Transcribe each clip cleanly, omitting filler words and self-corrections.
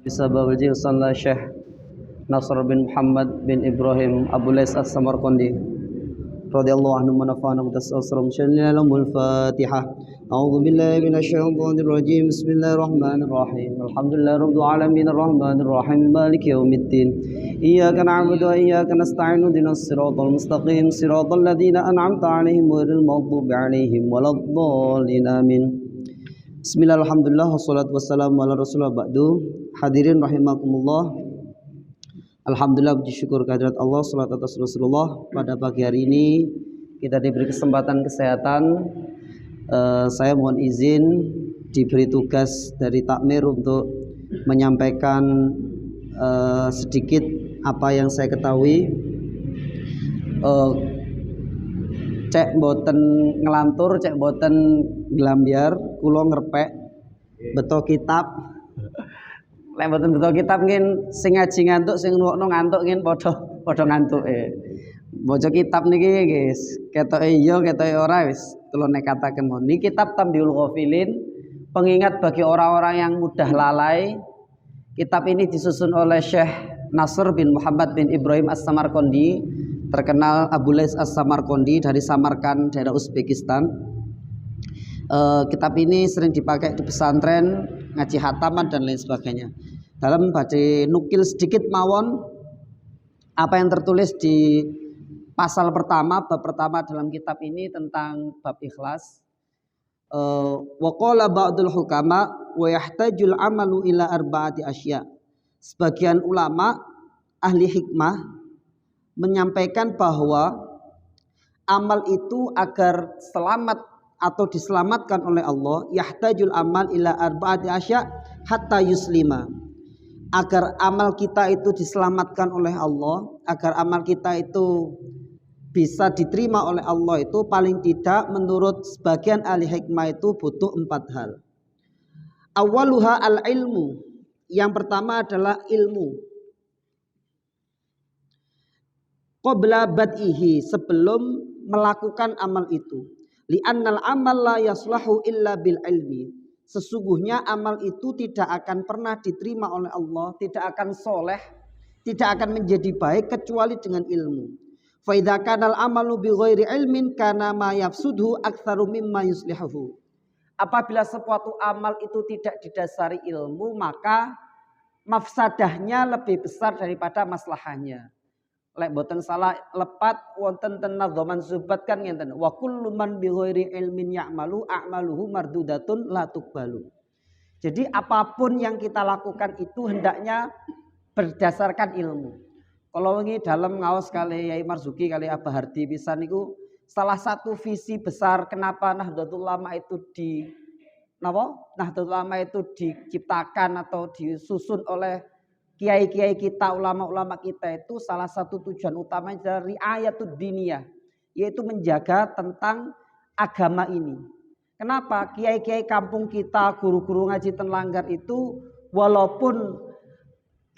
بسبب صلى الشيخ نصر بن محمد بن إبراهيم أبو ليس السمرقندي رضي الله عنه ونفعنا بتسأل شلنا لهم الفاتحة. أعوذ بالله من الشيطان الرجيم. بسم الله الرحمن الرحيم. الحمد لله رب العالمين الرحمن الرحيم مالك يوم الدين. إياك نعبد وإياك نستعين اهدنا الصراط المستقيم صراط الذين أنعمت عليهم غير المغضوب عليهم ولا الضالين آمين. Bismillah, alhamdulillah, wassalatu wassalamu ala rasulullah ba'du. Hadirin rahimakumullah. Alhamdulillah, puji syukur kehadirat Allah, salat atas Rasulullah. Pada pagi hari ini kita diberi kesempatan kesehatan. Saya mohon izin diberi tugas dari takmir untuk menyampaikan sedikit apa yang saya ketahui. Cek boten ngelantur, cek boten gelambiar, kulo ngerpek beto kitab. Lek boten beto kitab nggih sing ngaji ngantuk, sing ngrungokno ngantuk nggih padha ngantuke. Maca kitab niki guys, ketoke iya ketoke ora wis kula nekataken mon. Niki kitab Tambiul Ghafilin, pengingat bagi orang-orang yang mudah lalai. Kitab ini disusun oleh Syekh Nasr bin Muhammad bin Ibrahim As-Samarqandi, terkenal Abu Lais As-Samarqandi dari Samarkand, daerah Uzbekistan. Kitab ini sering dipakai di pesantren, ngaji hataman dan lain sebagainya. Dalam badhe nukil sedikit mawon apa yang tertulis di pasal pertama, bab pertama dalam kitab ini tentang bab ikhlas. Wa qala ba'dul hukama wa yahtajul amalu ila arba'ati asya. Sebagian ulama ahli hikmah menyampaikan bahwa amal itu agar selamat atau diselamatkan oleh Allah, yahtajul amal ila arba'ati asya hatta yuslima. Agar amal kita itu diselamatkan oleh Allah, agar amal kita itu bisa diterima oleh Allah, itu paling tidak menurut sebagian ahli hikmah itu butuh 4 hal. Awaluha al-ilmu. Yang pertama adalah ilmu. Qabla bad'ihi, sebelum melakukan amal itu. Li'annal amal la yaslahu illa bil ilmi. Sesungguhnya amal itu tidak akan pernah diterima oleh Allah, tidak akan soleh, tidak akan menjadi baik kecuali dengan ilmu. Fa idza kana al amalu bi ghairi ilmin kana ma yafsudhu aktsaru mimma yuslihuhu. Apabila suatu amal itu tidak didasari ilmu, maka mafsadahnya lebih besar daripada maslahahnya. Lek boten salah lepat wonten ten nadzaman zubat kan ngenten. Wa kullu man bi ghairi ilmin ya'malu a'maluhu mardudatun la tuqbalu. Jadi apapun yang kita lakukan itu hendaknya berdasarkan ilmu. Kalau ini dalam ngaos kali Yai Marzuki kali Abah Hardi pisan niku salah satu visi besar kenapa Nahdlatul Ulama itu Nahdlatul Ulama itu diciptakan atau disusun oleh kiai-kiai kita, ulama-ulama kita, itu salah satu tujuan utamanya dari riayatud diniyah, yaitu menjaga tentang agama ini. Kenapa? Kiai-kiai kampung kita, guru-guru ngaji ten Langgar itu walaupun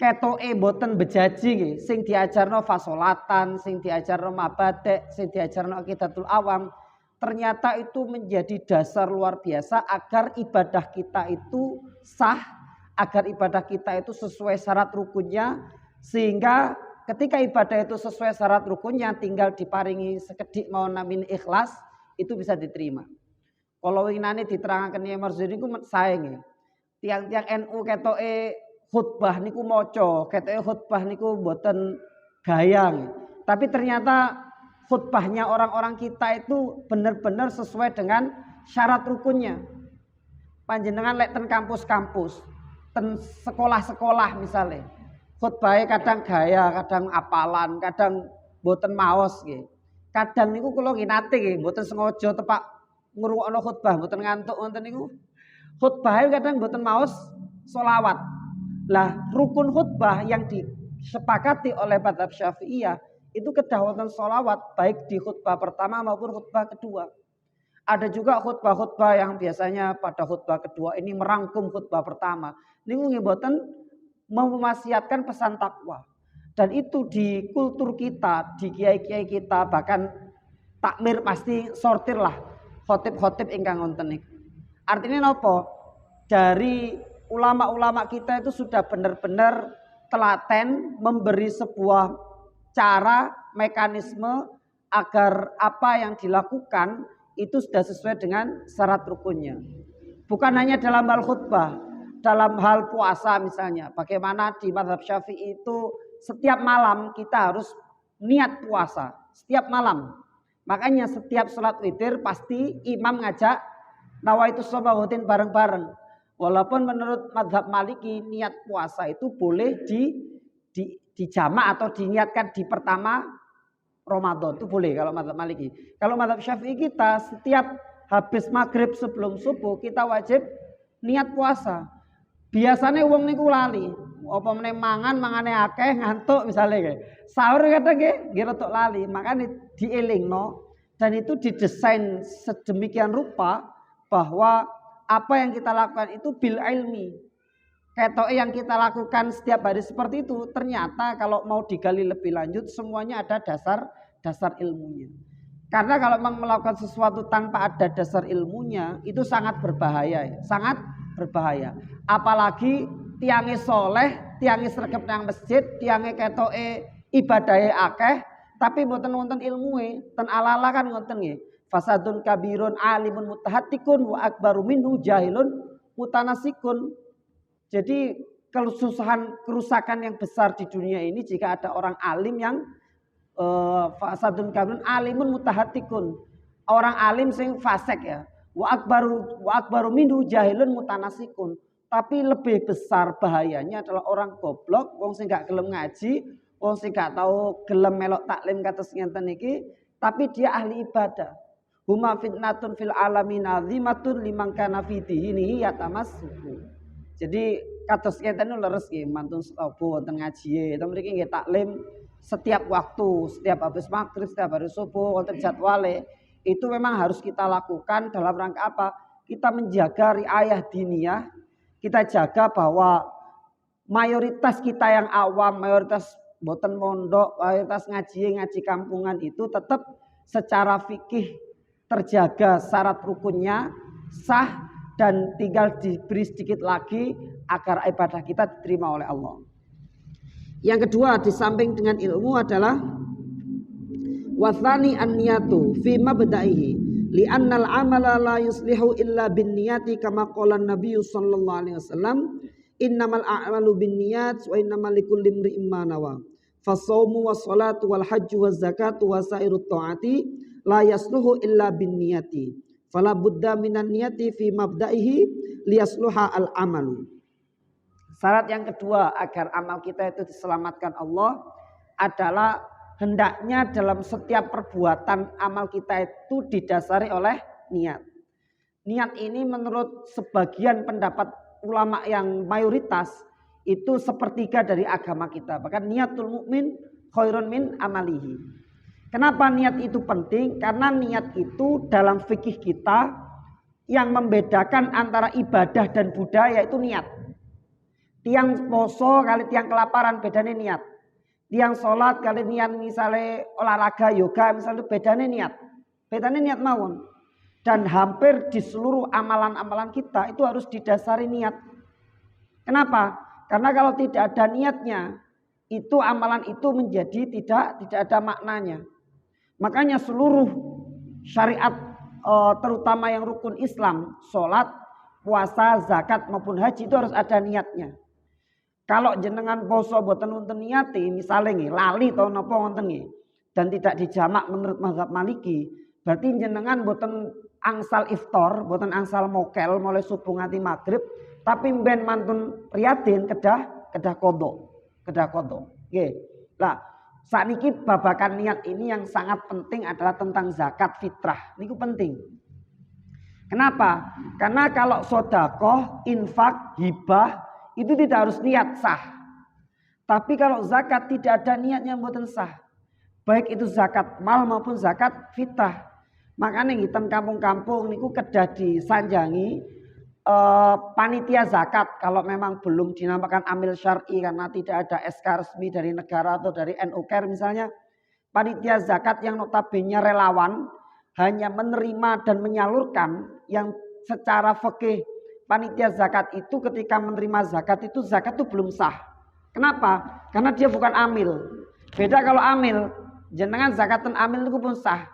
ketoke boten bejaji, sing diajarno fasolatan, sing diajarno mabadek, sing diajarno aqidatul awam, ternyata itu menjadi dasar luar biasa agar ibadah kita itu sah, agar ibadah kita itu sesuai syarat rukunnya, sehingga ketika ibadah itu sesuai syarat rukunnya tinggal diparingi sekedik mau namin ikhlas, itu bisa diterima. Kalau winane diterangkan Yai Marzudi niku sae tiang-tiang NU ketoke khutbah niku moco, ketoke khutbah niku mboten gayang. Tapi ternyata khutbahnya orang-orang kita itu benar-benar sesuai dengan syarat rukunnya. Panjenengan lek ten kampus-kampus, ten sekolah-sekolah misalnya, khutbahnya kadang gaya, kadang apalan, kadang boten maos nggih. Kadang niku kula nate nggih, boten sengaja tepak ngrungokno khutbah, boten ngantuk wonten niku. Khutbahnya kadang boten maos sholawat. Lah rukun khutbah yang disepakati oleh mazhab Syafi'iyah itu kedah wonten sholawat baik di khutbah pertama maupun khutbah kedua. Ada juga khutbah-khutbah yang biasanya pada khutbah kedua ini merangkum khutbah pertama. Niku nggih boten memaksiatkan pesan takwa. Dan itu di kultur kita, di kiai-kiai kita, bahkan takmir pasti sortir lah khotib-khotib ingkang wonten niku. Artinya napa? Dari ulama-ulama kita itu sudah benar-benar telaten memberi sebuah cara, mekanisme agar apa yang dilakukan itu sudah sesuai dengan syarat rukunnya. Bukan hanya dalam hal khutbah, dalam hal puasa misalnya. Bagaimana di mazhab Syafi'i itu setiap malam kita harus niat puasa, setiap malam. Makanya setiap sholat witir pasti imam ngajak nawaitu shabahutin bareng-bareng. Walaupun menurut mazhab Maliki niat puasa itu boleh di jamak atau diniatkan di pertama Ramadan, itu boleh kalau mazhab Maliki. Kalau mazhab Syafi'i kita setiap habis maghrib sebelum subuh kita wajib niat puasa. Biasanya wong niku lali, apa meneh mangane akeh ngantuk misalnya kayak. Sahur kadang nggih rada lali, makanya dielingno dan itu didesain sedemikian rupa bahwa apa yang kita lakukan itu bil ilmi. Ketoke yang kita lakukan setiap hari seperti itu ternyata kalau mau digali lebih lanjut semuanya ada dasar ilmunya. Karena kalau memang melakukan sesuatu tanpa ada dasar ilmunya itu sangat berbahaya, sangat berbahaya. Apalagi tiange soleh, tiange sregep nang masjid, tiange ketoke ibadahe akeh, tapi mboten wonten ilmuwe, ten ala-ala kan ngoten nggih. Fasadun kabirun alimun mutahattikun wa akbaru minhu jahilun mutanasikun. Jadi kerusakan yang besar di dunia ini jika ada orang alim yang fasadun kabirun alimun mutahattikun. Orang alim sing fasik ya. Wa akbaru minhu jahilun mutanasikun. Tapi lebih besar bahayanya adalah orang goblok, wong sing gak gelem ngaji, wong sing gak tahu gelem melok taklim kados ngenten iki, tapi dia ahli ibadah. Huma fitnatun fil alamin azimatun liman kana fi dinihi yatamassuku. Jadi kados ngeten leres nggih mantun sapa wonten ngaji to mriki nggih taklim setiap waktu, setiap habis maghrib, setiap hari subuh wonten jadwale. Itu memang harus kita lakukan dalam rangka apa? Kita menjaga riayah diniyah, kita jaga bahwa mayoritas kita yang awam, mayoritas boten mondok, mayoritas ngaji kampungan itu tetap secara fikih terjaga syarat rukunnya sah dan tinggal diberi sedikit lagi agar ibadah kita diterima oleh Allah. Yang kedua di samping dengan ilmu adalah wathani an-niyatu fi mabda'ihi li'annal amala la yuslihu illa bin niyati kama qala an-nabiy sallallahu alaihi wasallam innamal a'malu bin niyat wa innamal likulli imri'in ma nawa fasaumu was salatu wal hajju waz zakatu wa sairut taati la yasluhu illa bin niyati fala budda minan niyati fi mabda'ihi liyasluha al amalu. Syarat yang kedua agar amal kita itu diselamatkan Allah adalah hendaknya dalam setiap perbuatan amal kita itu didasari oleh niat. Niat ini menurut sebagian pendapat ulama yang mayoritas itu sepertiga dari agama kita. Bahkan niatul mukmin khairun min amalihi. Kenapa niat itu penting? Karena niat itu dalam fikih kita yang membedakan antara ibadah dan budaya itu niat. Tiang poso kali tiang kelaparan bedanya niat. Tiang sholat kali niat misalnya olahraga yoga misalnya bedanya niat. Bedanya niat mawon. Dan hampir di seluruh amalan-amalan kita itu harus didasari niat. Kenapa? Karena kalau tidak ada niatnya itu amalan itu menjadi tidak ada maknanya. Makanya seluruh syariat terutama yang rukun Islam, sholat, puasa, zakat maupun haji itu harus ada niatnya. Kalau jenengan poso boten wonten niati, misalnya nggih lali to napa wonten nggih dan tidak dijamak menurut mazhab Maliki, berarti jenengan boten angsal iftar, boten angsal mokel mulai subuh nganti maghrib, tapi ben mantun riyadin kedah qodho. Nggih. Lah sakniki babakan niat ini yang sangat penting adalah tentang zakat fitrah. Niku penting. Kenapa? Karena kalau sedekah, infak, hibah itu tidak harus niat sah. Tapi kalau zakat tidak ada niatnya mboten sah. Baik itu zakat mal maupun zakat fitrah. Makanya ngitan kampung-kampung niku kedah disanjangi panitia zakat kalau memang belum dinamakan amil syar'i karena tidak ada SK resmi dari negara atau dari NUKR misalnya. Panitia zakat yang notabene relawan hanya menerima dan menyalurkan yang secara fikih panitia zakat itu ketika menerima zakat itu belum sah. Kenapa? Karena dia bukan amil. Beda kalau amil, jenengan zakatan amil itu pun sah.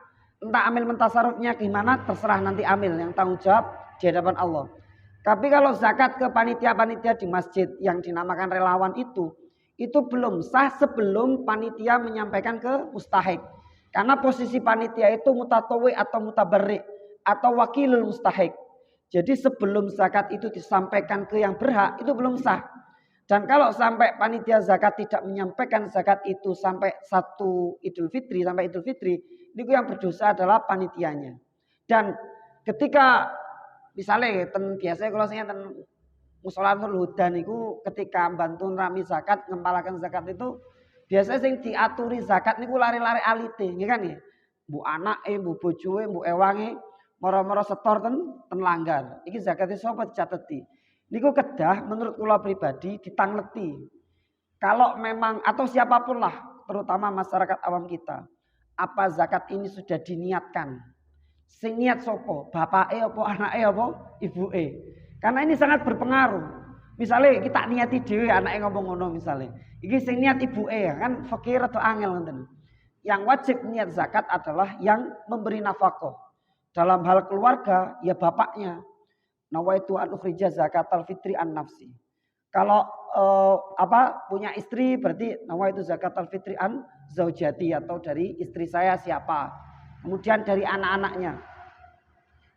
Entah amil mentasarufnya gimana, terserah nanti amil yang tanggung jawab di hadapan Allah. Tapi kalau zakat ke panitia-panitia di masjid yang dinamakan relawan itu belum sah sebelum panitia menyampaikan ke mustahik. Karena posisi panitia itu mutatawi atau mutabarrik atau wakilul mustahik. Jadi sebelum zakat itu disampaikan ke yang berhak itu belum sah. Dan kalau sampai panitia zakat tidak menyampaikan zakat itu sampai satu Idul Fitri, itu yang berdosa adalah panitianya. Dan ketika misalnya biasanya kalau saya musola Nurul Huda niku ketika bantu rami zakat, ngempalakan zakat itu biasanya sing diaturi zakat niku lari-lari alite, nggih kan ya. Bu anake, bu bojoe, bu ewange moro-moro setor ten langgar. Iki zakate sapa dicateti. Niku kedah menurut kula pribadi ditangleti. Kalau memang atau siapapun lah, terutama masyarakat awam kita, apa zakat ini sudah diniatkan? Sing niat sapa? Bapake apa anake apa ibuke? Karena ini sangat berpengaruh. Misalnya kita niati dhewe anake ngomong ngono misalnya. Iki sing niat ibuke kan fakir atau angel ngoten. Yang wajib niat zakat adalah yang memberi nafkah. Dalam hal keluarga ya bapaknya. Nawaitu an ukhrija zakatal fitri an nafsi. Kalau punya istri berarti nawaitu zakatal fitri an zaujati atau dari istri saya siapa. Kemudian dari anak-anaknya.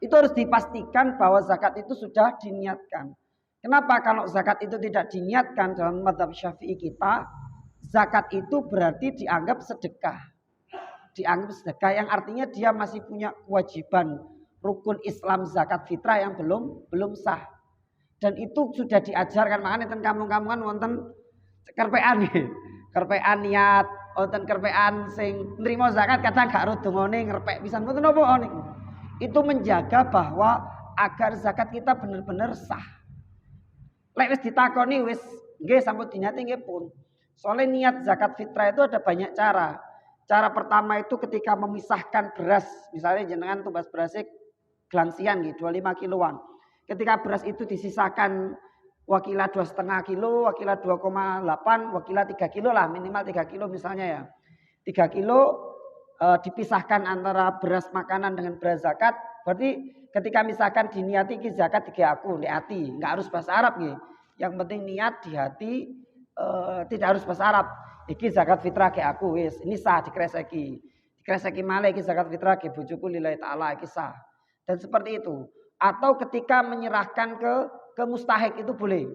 Itu harus dipastikan bahwa zakat itu sudah diniatkan. Kenapa kalau zakat itu tidak diniatkan dalam mazhab Syafi'i kita, zakat itu berarti dianggap sedekah. Dianggap sedekah yang artinya dia masih punya kewajiban rukun Islam zakat fitrah yang belum sah. Dan itu sudah diajarkan, makanya ten kampung-kampungan wonten kerpean nggih. Kerpean niat, wonten kerpean sing nrimo zakat kadang gak ro dongane ngrepek pisan. Mboten napa niku. Itu menjaga bahwa agar zakat kita benar-benar sah. Lek wis ditakoni wis nggih sampun diniati nggih pun. Soalnya niat zakat fitrah itu ada banyak cara. Cara pertama itu ketika memisahkan beras, misalnya jenengan tumbas berasnya gelangsian gitu, 25 kiloan. Ketika beras itu disisakan wakilah 2,5 kilo, wakilah 2,8, wakilah 3 kilo lah, minimal 3 kilo misalnya ya. 3 kilo dipisahkan antara beras makanan dengan beras zakat, berarti ketika misalkan diniati ki zakat di aku, di hati, nggak harus bahasa Arab gitu. Yang penting niat di hati, tidak harus bahasa Arab. Iki zakat fitrah ke aku wis, ini sah dikreseki. Dikreseki malih iki zakat fitrah ke bojoku lillahi taala iki sah. Dan seperti itu. Atau ketika menyerahkan ke mustahik itu boleh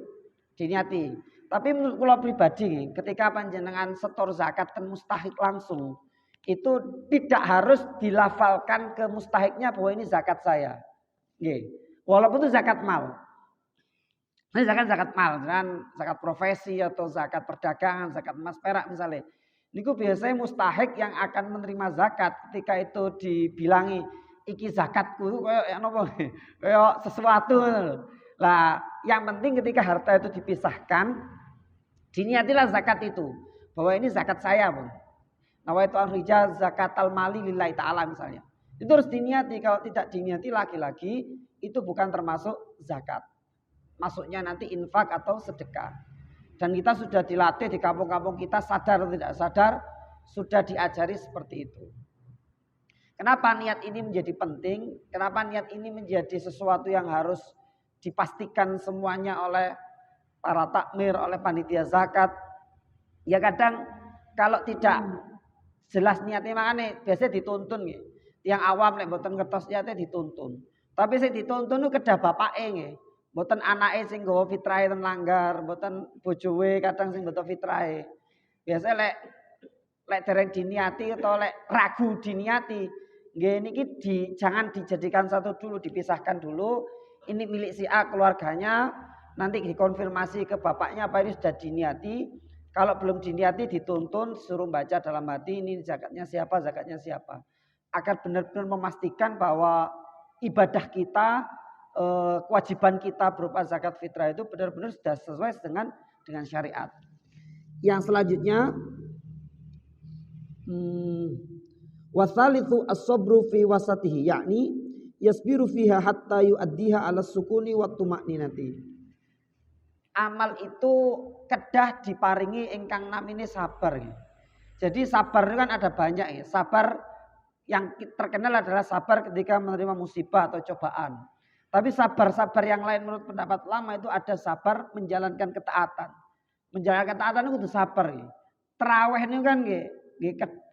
diniati. Tapi menurut kula pribadi ketika panjenengan setor zakat ke mustahik langsung itu tidak harus dilafalkan ke mustahiknya bahwa ini zakat saya. Nggih. Walaupun itu zakat mal. Ini zakat mal, dan zakat profesi atau zakat perdagangan, zakat emas perak misalnya. Niku biasanya mustahik yang akan menerima zakat ketika itu dibilangi iki zakatku kayak napa? Kayak sesuatu. Lah, yang penting ketika harta itu dipisahkan, diniatilah zakat itu bahwa ini zakat saya, Bang. Nawaitu an-rija zakatal mali lillahi ta'ala misalnya. Itu harus diniati, kalau tidak diniati lagi-lagi itu bukan termasuk zakat. Masuknya nanti infak atau sedekah. Dan kita sudah dilatih di kampung-kampung kita sadar atau tidak sadar sudah diajari seperti itu. Kenapa niat ini menjadi penting? Kenapa niat ini menjadi sesuatu yang harus dipastikan semuanya oleh para takmir, oleh panitia zakat? Ya kadang kalau tidak jelas niatnya makanya biasanya dituntun gitu. Yang awam lek mboten ngertos niatnya dituntun. Tapi sing dituntun itu kedah bapake nggih. Mboten anake sing nggawa fitrahe ten langgar, mboten bojowe kadang sing mboten fitrahe. Biasa lek dereng diniati atau lek ragu diniati, nggih niki jangan dijadikan satu dulu, dipisahkan dulu. Ini milik si A keluarganya, nanti dikonfirmasi ke bapaknya apa ini sudah diniati. Kalau belum diniati dituntun suruh baca dalam hati ini zakatnya siapa, zakatnya siapa. Agar benar-benar memastikan bahwa ibadah kita, kewajiban kita berupa zakat fitrah itu benar-benar sudah sesuai dengan syariat. Yang selanjutnya wasalithu as-sabru fi wasatihi, yakni yasbiru fiha hatta yu'addiha 'ala sukuni wa tuma'ninati. Amal itu kedah diparingi ingkang namine sabar. Jadi sabar itu kan ada banyak ya. Sabar yang terkenal adalah sabar ketika menerima musibah atau cobaan. Tapi sabar-sabar yang lain menurut pendapat ulama itu ada sabar menjalankan ketaatan. Menjalankan ketaatan itu kudu sabar. Terawih ini kan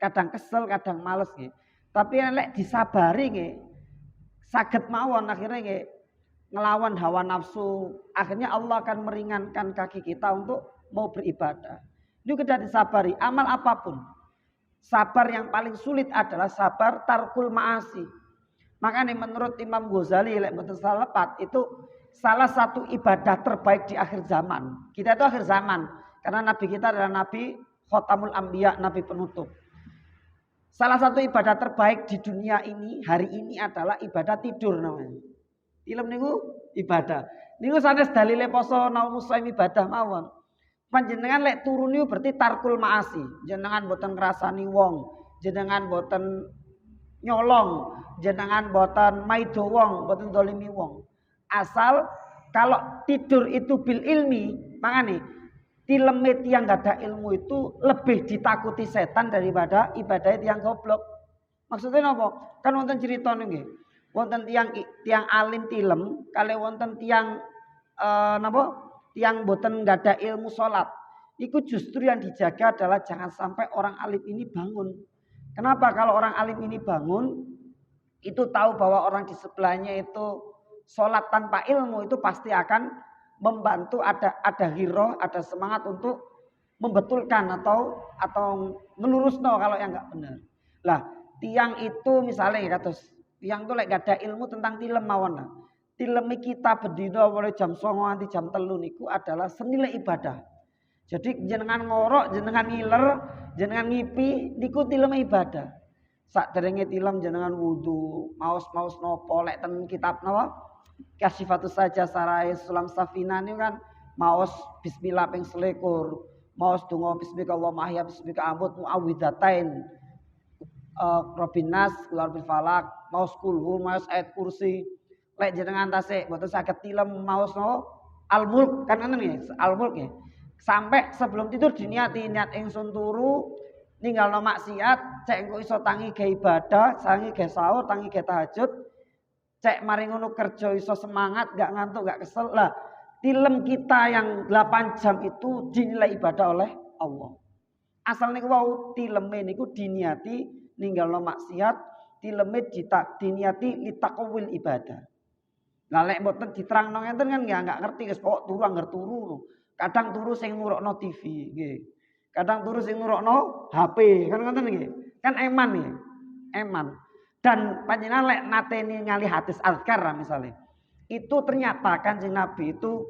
kadang kesel, kadang males. Tapi nek disabari saged mawon akhirnya ngelawan hawa nafsu. Akhirnya Allah akan meringankan kaki kita untuk mau beribadah. Itu kedah disabari amal apapun. Sabar yang paling sulit adalah sabar tarkul ma'asi. Makanya menurut Imam Ghazali itu salah satu ibadah terbaik di akhir zaman. Kita itu akhir zaman karena Nabi kita adalah Nabi Khotamul Anbiya, Nabi penutup. Salah satu ibadah terbaik di dunia ini hari ini adalah ibadah tidur namanya. Tilem niku ibadah. Niku sanes dalile poso naum muslim ibadah mawon. Panjenengan lek turun niku berarti tarkul maasi. Jenengan boten ngrasani wong, jenengan boten nyolong, jenengan boten maido wong, boten dolimi wong. Asal kalau tidur itu bil ilmi, makanya tileme yang gak ada ilmu itu lebih ditakuti setan daripada ibadah yang goblok. Maksudnya apa? Kan wonten cerita nggih. Wonten tiang alim tilem, kali wonten tiang tiang boten gak ada ilmu salat. Iku justru yang dijaga adalah jangan sampai orang alim ini bangun. Kenapa? Kalau orang alim ini bangun, itu tahu bahwa orang di sebelahnya itu sholat tanpa ilmu, itu pasti akan membantu ada hiroh, ada semangat untuk membetulkan atau melurusno kalau yang nggak benar. Lah, tiang itu misalnya kados tiang itu lek gak ada ilmu tentang tilem mawon. Tilemi kita berdina mulai jam 09.00 nganti jam 3 niku adalah senilai ibadah. Jadi jenengan ngorok, jenengan ngiler, jenengan ngipi niku tilem ibadah. Sakderenge tilem jenengan wudu, maos-maos nopo lek ten kitab napa? Kasyifatus saja sarai sulam safina niku kan maos bismillah ping 21, maos donga bismika Allahumma ahya bismika amut muawwidzatain. Robinas, keluar bil falak, maos kulhu, maos ayat kursi. Lek jenengan tasik mboten saged tilem maos no al-mulk kan ngoten nggih, al-mulk nggih. Sampai sebelum tidur diniati niat ingsun turu ninggalno maksiat, cek engko iso tangi ge ibadah, tangi ge sahur, tangi ge tahajud. Cek mari ngono kerja iso semangat, gak ngantuk, gak kesel. Lah, tilem kita yang 8 jam itu dinilai ibadah oleh Allah. Asal niku wau tileme niku diniati ninggalno maksiat, tileme diniati litaqawil ibadah. Lah lek mboten diterangno ngenten kan nggak ngerti wis kok turu anggar turu. Kadang turu sing nurukno TV nggih. Kadang turu sing nurukno HP kan ngoten nggih. Kan eman nggih. Eman. Dan panjenengan lek nateni ngali hadis azkar misalnya. Itu ternyata Kanjeng Nabi itu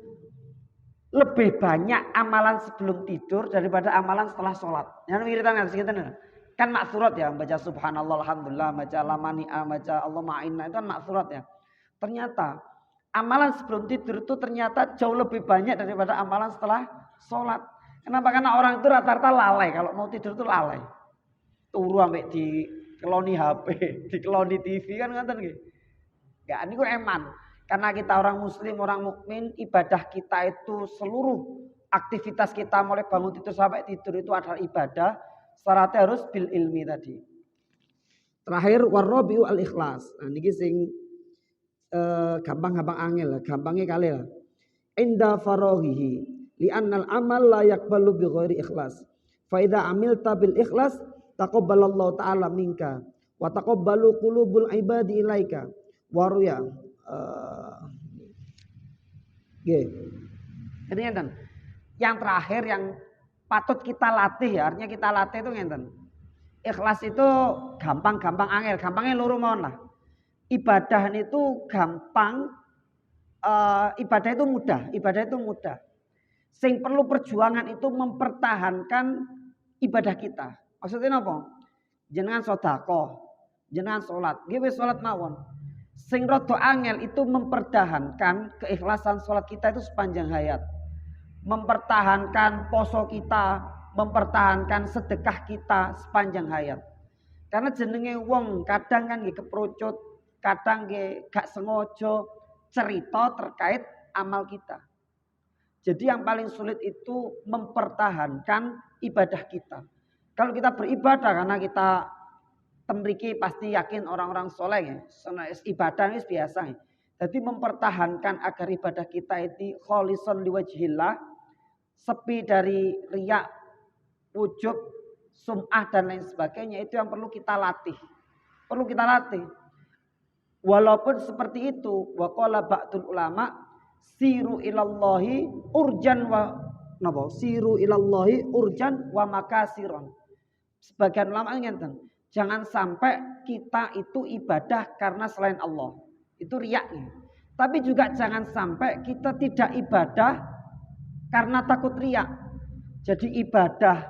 lebih banyak amalan sebelum tidur daripada amalan setelah sholat. Yang wiridan sekitar kan maksurat ya, baca subhanallah alhamdulillah, baca lamani'a, baca Allah ma'inna itu kan maksurat ya. Ternyata amalan sebelum tidur itu ternyata jauh lebih banyak daripada amalan setelah sholat. Kenapa? Karena orang itu rata-rata lalai. Kalau mau tidur itu lalai. Turu sampai di keloni HP, di keloni TV kan ngoten nggih. Ya niku eman. Karena kita orang muslim, orang mukmin, ibadah kita itu seluruh aktivitas kita mulai bangun tidur sampai tidur itu adalah ibadah. Syaratnya harus bil ilmi tadi. Terakhir warrabiu al-ikhlas. Nah niki sing gampang-gampang angel, gampangnya kali lah. Inda faraghihi li'annal amal la yaqbalu bi ghairi ikhlas. Fa idza amilta bil ikhlas taqabbalallahu ta'ala minka wa taqabbalu qulubul ibadi ilaika. Waruya ngeten. Yang terakhir yang patut kita latih ya, artinya kita latih itu ngeten. Ikhlas itu gampang-gampang angel, gampangnya loro mawon lah. Ibadah itu gampang, ibadah itu mudah. Sing perlu perjuangan itu mempertahankan ibadah kita. Maksudnya apa? Jenengan sedekah, jenengan salat, nggih wis salat mawon. Sing rada angel itu mempertahankan keikhlasan salat kita itu sepanjang hayat. Mempertahankan poso kita, mempertahankan sedekah kita sepanjang hayat. Karena jenenge wong kadang kan nggih keprocut kadang gak sengaja cerita terkait amal kita. Jadi yang paling sulit itu mempertahankan ibadah kita. Kalau kita beribadah karena kita temriki pasti yakin orang-orang soleh ya. Ibadah ini biasa ya. Jadi mempertahankan agar ibadah kita itu kholisun liwajhillah, sepi dari riak, ujub, sum'ah dan lain sebagainya, itu yang perlu kita latih. Perlu kita latih. Walaupun seperti itu, waqala ba'dul ulama siru ilallahi urjan wa napa? Siru ilallahi urjan wa makasiron. Sebagian ulama ngeten, jangan sampai kita itu ibadah karena selain Allah. Itu riyaknya. Tapi juga jangan sampai kita tidak ibadah karena takut riak. Jadi ibadah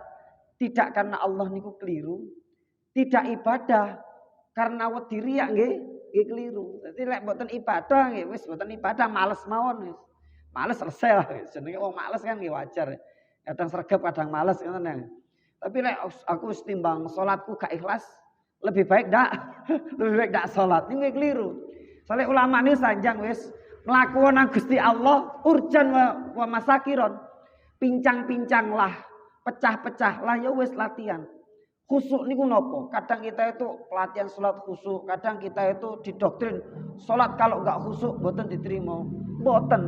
tidak karena Allah niku keliru, tidak ibadah karena wedi riak nggih keliru. Jadi lek mboten ibadah nggih wis mboten ibadah, males mawon wis. Males selesai lah wis. Jenenge wong males kan nggih wajar. Kadang sregep kadang males ngoten ya. Tapi lek aku wis timbang salatku gak ikhlas, lebih baik ndak salat. Ini keliru. Soalnya ulama ini sanjang wis melakukan Gusti Allah urjan wa masakiron. Pincang-pincanglah, pecah-pecahlah ya wis latihan. Khusuk niku nopo? Kadang kita itu pelatihan salat khusuk, kadang kita itu didoktrin salat kalau enggak khusuk mboten diterima. Mboten.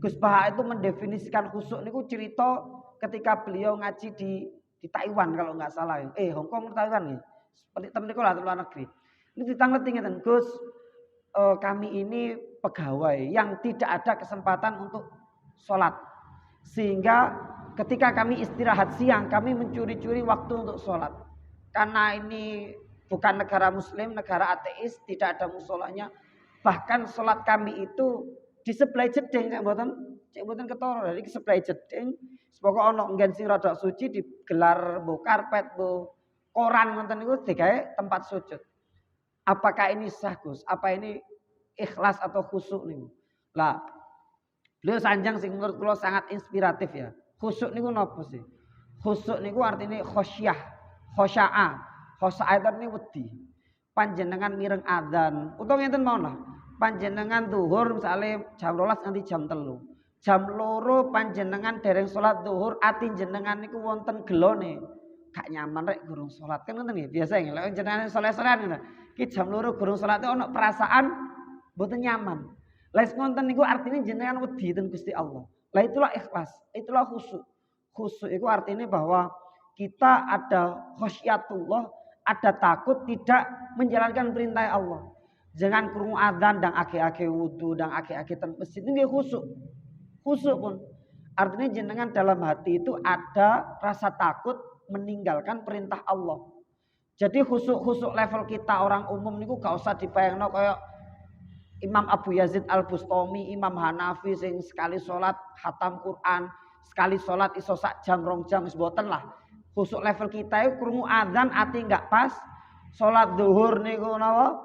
Gus Baha itu mendefinisikan khusuk niku cerita ketika beliau ngaji di Taiwan kalau enggak salah. Hong Kong Taiwan ya. Seperti temen lah luar negeri. Ini ditanglet ngeten, Gus. Kami ini pegawai yang tidak ada kesempatan untuk sholat. Sehingga ketika kami istirahat siang, kami mencuri-curi waktu untuk sholat. Karena ini bukan negara muslim, negara ateis, tidak ada musolanya. Bahkan sholat kami itu di sebelah jeding, cek mboten ketara, dari sebelah jeding. Semoga ono nggen sing rada suci digelar mbok karpet, mbok koran ngoten niku digawe tempat sujud. Apakah ini sah Gus? Apa ini ikhlas atau khusyuk nih? Lah, beliau sanjang sing menurut kula sangat inspiratif ya. Khusyuk niku napa sih? Khusyuk niku artinya khosyah, khosya'a. Khosya'a itu artinya wedi. Panjenengan mireng adzan. Utawa ngenten mawon lah. Panjenengan zuhur misalnya jam 12 nganti jam 3. Jam 2 panjenengan dereng salat zuhur, ati jenengan niku wonten gelone. Gak nyaman rek gurung salat. Kan ngoten nggih, biasa nggih. Lek jenengan saleh-salehan ngono. Ki jam 2 gurung salat ono perasaan mboten nyaman. Lah ngoten niku artinya jenengan wedi ten Gusti Allah. Lah itulah ikhlas, itulah khusyuk. Khusyuk itu artinya bahwa kita ada khasyatullah, ada takut tidak menjalankan perintah Allah. Jangan krungu adzan dan ake-ake wudu dan ake-ake ten masjid ini khusyuk. Khusyuk pun artinya jenengan dalam hati itu ada rasa takut meninggalkan perintah Allah. Jadi khusyuk level kita orang umum niku gak usah dibayangno kayak Imam Abu Yazid Al-Bustami, Imam Hanafi sing sekali sholat khatam Quran, sekali sholat iso sak jam 2 jam wis mboten lah. Khusyuk level kita itu krungu adzan ati enggak pas, sholat zuhur niku napa?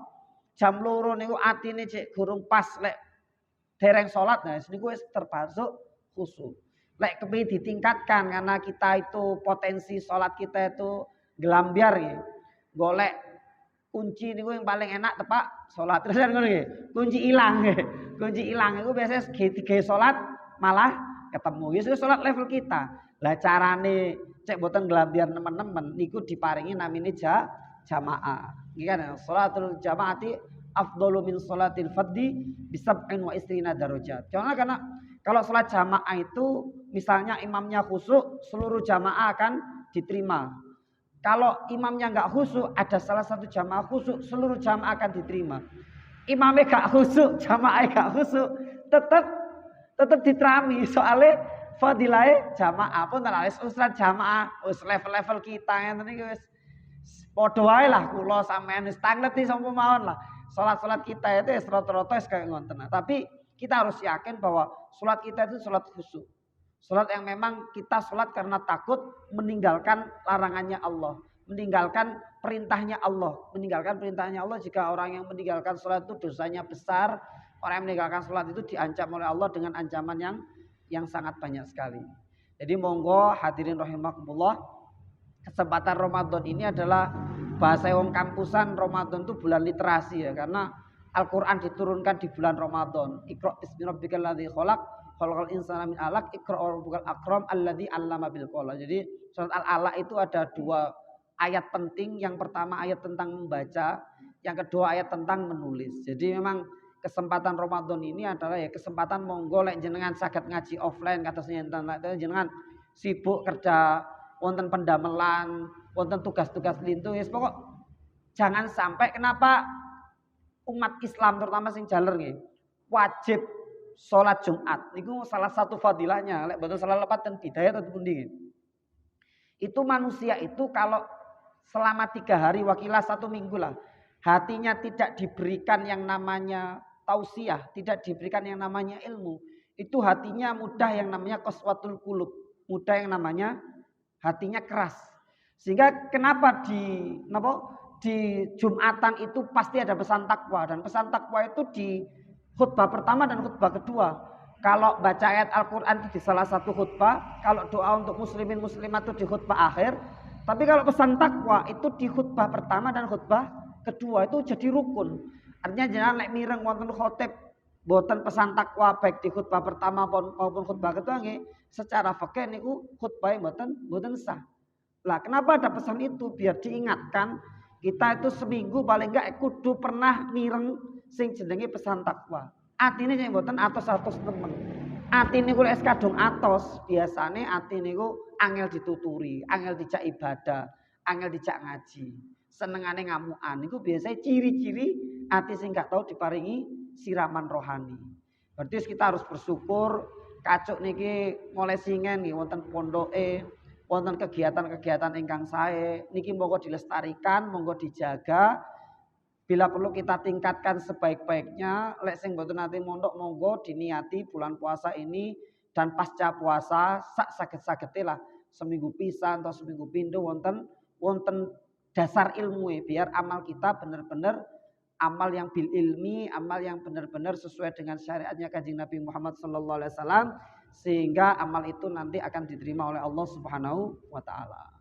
Jam 2 niku atine cek gurung pas lek dereng sholat, nah niku wis termasuk khusyuk. Lek kepengin ditingkatkan karena kita itu potensi sholat kita itu gelambiar ya. Golek kunci niku yang paling enak tepak sholat. Terus kan ngono nggih. Kunci ilang nggih. Kunci ilang iku biasanya digawe sholat malah ketemu. Ya sholat level kita. Lah carane cek boten gelambiar nemen-nemen niku diparingi namine jamaah. Nggih kan sholatul jamaati afdalu min sholatil fardhi bi 27 darajat. Karena kalau sholat jamaah itu misalnya imamnya khusyuk, seluruh jamaah akan diterima. Kalau imamnya nggak khusyuk, ada salah satu jamaah khusyuk, seluruh jamaah akan diterima. Imamnya nggak khusyuk, jamaah nggak khusyuk, tetap diterami. Soalnya fadilahnya jamaah pun terlalu ustaz jamaah, level-level kita yang tadi guys. Podo wae lah, kulo sampean wis tangleti sampe mawon lah. Salat-salat kita itu rata-rata kayak ngonten. Tapi kita harus yakin bahwa salat kita itu salat khusyuk. Salat yang memang kita salat karena takut meninggalkan larangannya Allah, meninggalkan perintahnya Allah. Meninggalkan perintahnya Allah, jika orang yang meninggalkan salat itu dosanya besar. Orang yang meninggalkan salat itu diancam oleh Allah dengan ancaman yang sangat banyak sekali. Jadi monggo hadirin rahimakumullah, kesempatan Ramadan ini adalah bahasa wong kampusan, Ramadan itu bulan literasi ya, karena Al-Quran diturunkan di bulan Ramadan. Iqra' bismi rabbikal ladzi khalaq, khalaqal insana min 'alaq, iqra' rabbukal akram alladzi 'allama bil qalam. Jadi surat Al-Alaq itu ada 2 ayat penting. Yang pertama ayat tentang membaca, yang kedua ayat tentang menulis. Jadi memang kesempatan Ramadan ini adalah ya kesempatan monggo lek jenengan saged ngaji offline kados enten jenengan sibuk kerja wonten pendamelan, wonten tugas-tugas lintu, wis pokok jangan sampai kenapa umat Islam terutama sing jaler nggih wajib sholat Jumat. Niku salah satu fadilahnya. Lek betul salah lepat dan bidayah atau pundi. Itu manusia itu kalau selama 3 hari wakilah 1 minggu lah, hatinya tidak diberikan yang namanya tausiah, tidak diberikan yang namanya ilmu, itu hatinya mudah yang namanya qaswatul qulub, mudah yang namanya hatinya keras. Sehingga kenapa di Jumatan itu pasti ada pesan takwa, dan pesan takwa itu di khutbah pertama dan khutbah kedua. Kalau baca ayat Al-Quran itu di salah satu khutbah, kalau doa untuk muslimin muslimat itu di khutbah akhir. Tapi kalau pesan takwa itu di khutbah pertama dan khutbah kedua, itu jadi rukun. Artinya jangan lek mireng wonten khotib boten pesan takwa baik di khutbah pertama maupun khutbah kedua nggih, secara fikih niku khutbah boten sah. Lah kenapa ada pesan itu? Biar diingatkan kita itu seminggu paling enggak kudu pernah mireng sing jenenge pesan takwa. Atine sing mboten atos-atos temen. Atine niku lek kadung atos, biasane ati niku angel dituturi, angel dijak ibadah, angel dijak ngaji. Senengane ngamukan niku biasanya ciri-ciri ati sing gak tau diparingi siraman rohani. Berarti kita harus bersyukur kacuk niki mulai singen nggih wonten pondoke, wonten kegiatan-kegiatan ingkang sae niki monggo dilestarikan, monggo dijaga. Bila perlu kita tingkatkan sebaik-baiknya. Lek sing mboten nate mondok monggo diniati bulan puasa ini dan pasca puasa sak saged-sagede lah seminggu pisan atau seminggu pindho wonten dasar ilmu biar amal kita benar-benar amal yang bil ilmi, amal yang benar-benar sesuai dengan syariatnya Kanjeng Nabi Muhammad sallallahu alaihi wasallam, sehingga amal itu nanti akan diterima oleh Allah Subhanahu wa taala.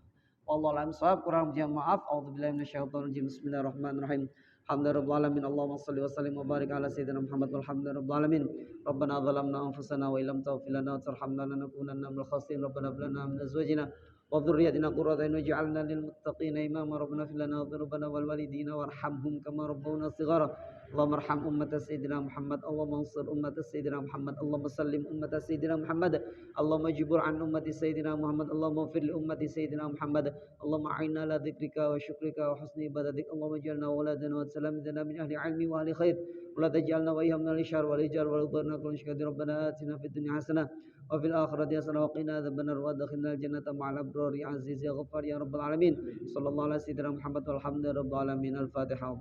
Wallahu a'lam bishawab. Kurang lebihnya maaf. A'udzubillahi minasyaitonir rajim. Bismillahirrahmanirrahim. Alhamdulillahirabbil alamin. Allahumma shalli wa sallim wa barik ala sayyidina Muhammad walhamdulillahirabbil alamin. Rabbana zalamna anfusana wa illam taghfir lana wa tarhamna lanakunanna minal khasirin. Rabbana hab lana min azwajina wa dhurriyyatina qurrata a'yun waj'alna lil muttaqina imama. Rabbana fir lana dhunubana wal walidina warhamhum kama rabbawna shighara. Allahumma arham ummata sayyidina Muhammad. Allahumma ansur ummata sayyidina Muhammad. Allahumma sallim ummata sayyidina Muhammad. Allahumma jibur an ummati sayyidina Muhammad. Allahumma ighfir li ummati sayyidina Muhammad. Allahumma a'inna ala dzikrika wa syukrika wa husni ibadatik. Allahumma ij'alna waladana wa salamana min ahli ilmi wa ahli khair. Wa la taj'alna wa iyyahum min al-syarr wal ijal wal dharna kullu syai'in. Rabbana atina fid dunya hasanah wa fil akhirati hasanah wa qina adzabannar wa adkhilna al-jannata ma'al abrar ya aziz ya ghaffar ya rabbal alamin. Sallallahu ala sayyidina Muhammad walhamdulillahi rabbil alamin. Al-Fatihah.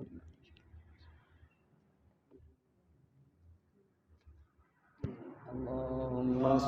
Allahumma